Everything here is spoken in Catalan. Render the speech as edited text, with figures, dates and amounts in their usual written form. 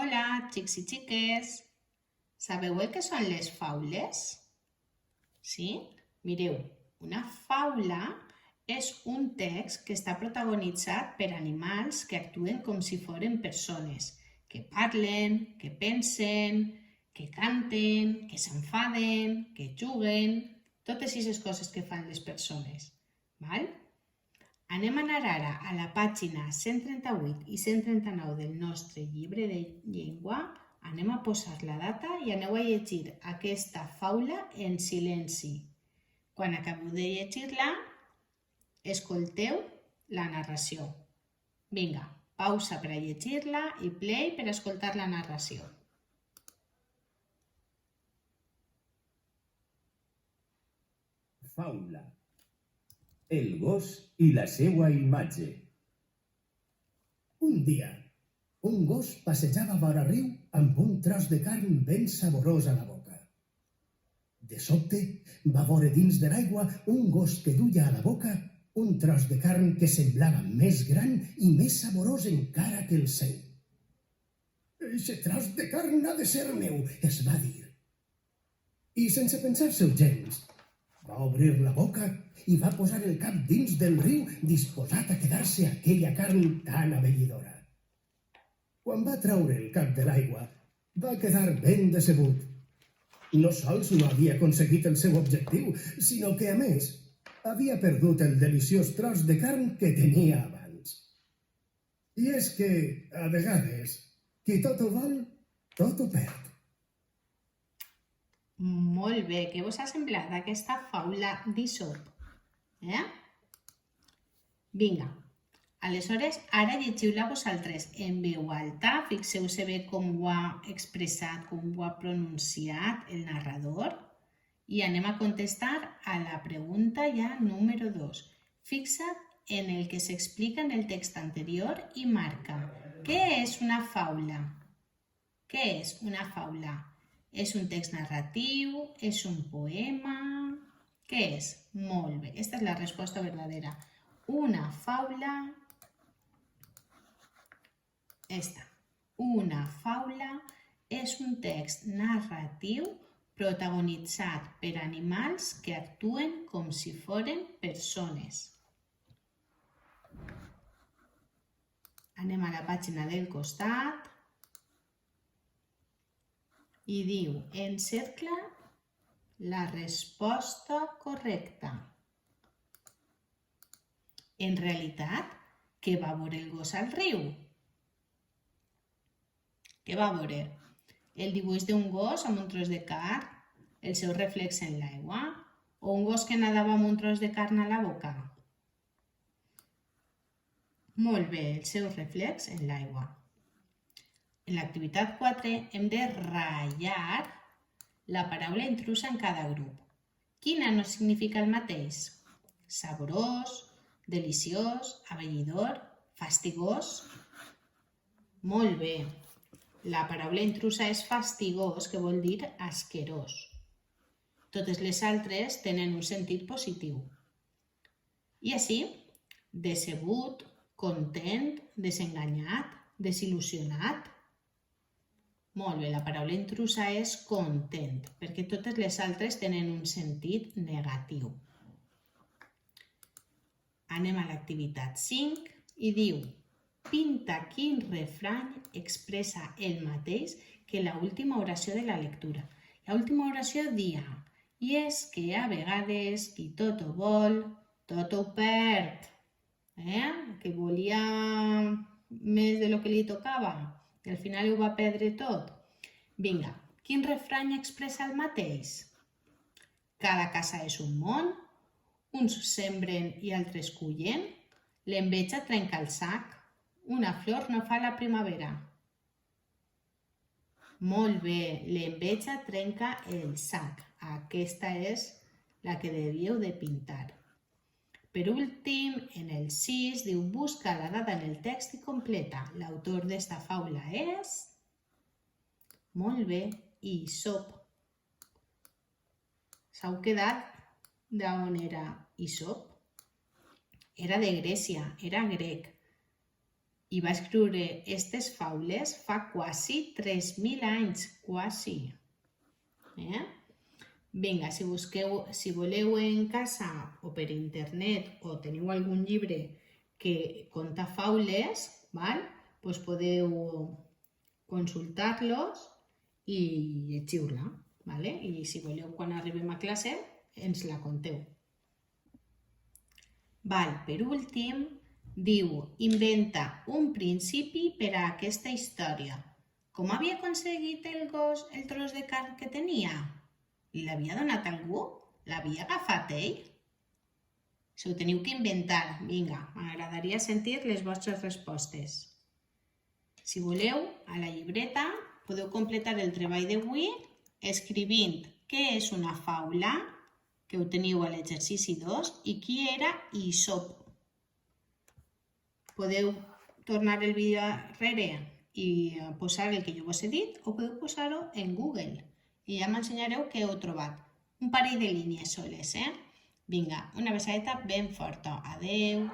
Hola, xics i xiques. Sabeu el que són les faules? Sí? Mireu, una faula és un text que està protagonitzat per animals que actuen com si foren persones, que parlen, que pensen, que canten, que s'enfaden, que juguen, totes aquestes coses que fan les persones. Val? Anem a anar ara a la pàgina 138 i 139 del nostre llibre de llengua, anem a posar la data i aneu a llegir aquesta faula en silenci. Quan acabeu de llegir-la, escolteu la narració. Vinga, pausa per a llegir-la i play per a escoltar la narració. Faula. El gos i la seua imatge. Un dia, un gos passejava vora riu amb un tros de carn ben saborós a la boca. De sobte, va veure dins de l'aigua un gos que duia a la boca un tros de carn que semblava més gran i més saborós encara que el seu. «Eixe tros de carn ha de ser meu», es va dir. I sense pensar-s'ho gens, va obrir la boca i va posar el cap dins del riu disposat a quedar-se aquella carn tan abellidora. Quan va treure el cap de l'aigua, va quedar ben decebut. No sols no havia aconseguit el seu objectiu, sinó que, a més, havia perdut el deliciós tros de carn que tenia abans. I és que, a vegades, qui tot ho vol, tot ho perd. Molt bé, què us ha semblat aquesta faula d'Isop? Vinga, aleshores ara llegiu-la vosaltres en veu alta, fixeu-se bé com ho ha expressat, com ho ha pronunciat el narrador i anem a contestar a la pregunta ja número 2. Fixa't en el que s'explica en el text anterior i marca. Què és una faula? Què és una faula? És un text narratiu? És un poema? Què és? Molt bé, aquesta és la resposta verdadera. Una faula... Una faula és un text narratiu protagonitzat per animals que actuen com si foren persones. Anem a la pàgina del costat. I diu, encercla la resposta correcta. En realitat, què va veure el gos al riu? Què va veure? El dibuix d'un gos amb un tros de carn, el seu reflex en l'aigua, o un gos que nadava amb un tros de carn a la boca? Molt bé, el seu reflex en l'aigua. En l'activitat 4 hem de ratllar la paraula intrusa en cada grup. Quina no significa el mateix? Saborós, deliciós, abellidor, fastigós. Molt bé. La paraula intrusa és fastigós, que vol dir asquerós. Totes les altres tenen un sentit positiu. I així, decebut, content, desenganyat, desil·lusionat. Molt bé, la paraula intrusa és content, perquè totes les altres tenen un sentit negatiu. Anem a l'activitat 5 i diu, pinta quin refrany expressa el mateix que l'última oració de la lectura. L'última oració dia, i és que a vegades qui tot ho vol, tot ho perd. Que volia més de lo que li tocava i al final ho va perdre tot. Vinga, quin refrany expressa el mateix? Cada casa és un món, uns sembren i altres cullen, l'enveja trenca el sac, una flor no fa la primavera. Molt bé, l'enveja trenca el sac. Aquesta és la que devíeu de pintar. Per últim, en el 6, diu busca la data en el text i completa. L'autor d'esta faula és... Molt bé, Isop. S'heu quedat d'on era Isop? Era de Grècia, era grec. i va escriure aquestes faules fa quasi 3.000 anys, quasi. Vinga, si voleu en casa o per internet o teniu algun llibre que conta faules, doncs podeu consultar-los i llegiu-la. I si voleu, quan arribem a classe, ens la conteu. Per últim, diu, inventa un principi per a aquesta història. Com havia aconseguit el gos el tros de carn que tenia? L'havia donat algú? L'havia agafat ell? Si ho teniu que inventar, vinga, m'agradaria sentir les vostres respostes. Si voleu, a la llibreta podeu completar el treball d'avui escrivint què és una faula, que ho teniu a l'exercici 2, i qui era Isop. Podeu tornar el vídeo enrere i posar el que jo vos he dit o podeu posar-ho en Google i ja m'ensenyareu què heu trobat. Un parell de línies soles, Vinga, una besadeta ben forta. Adeu!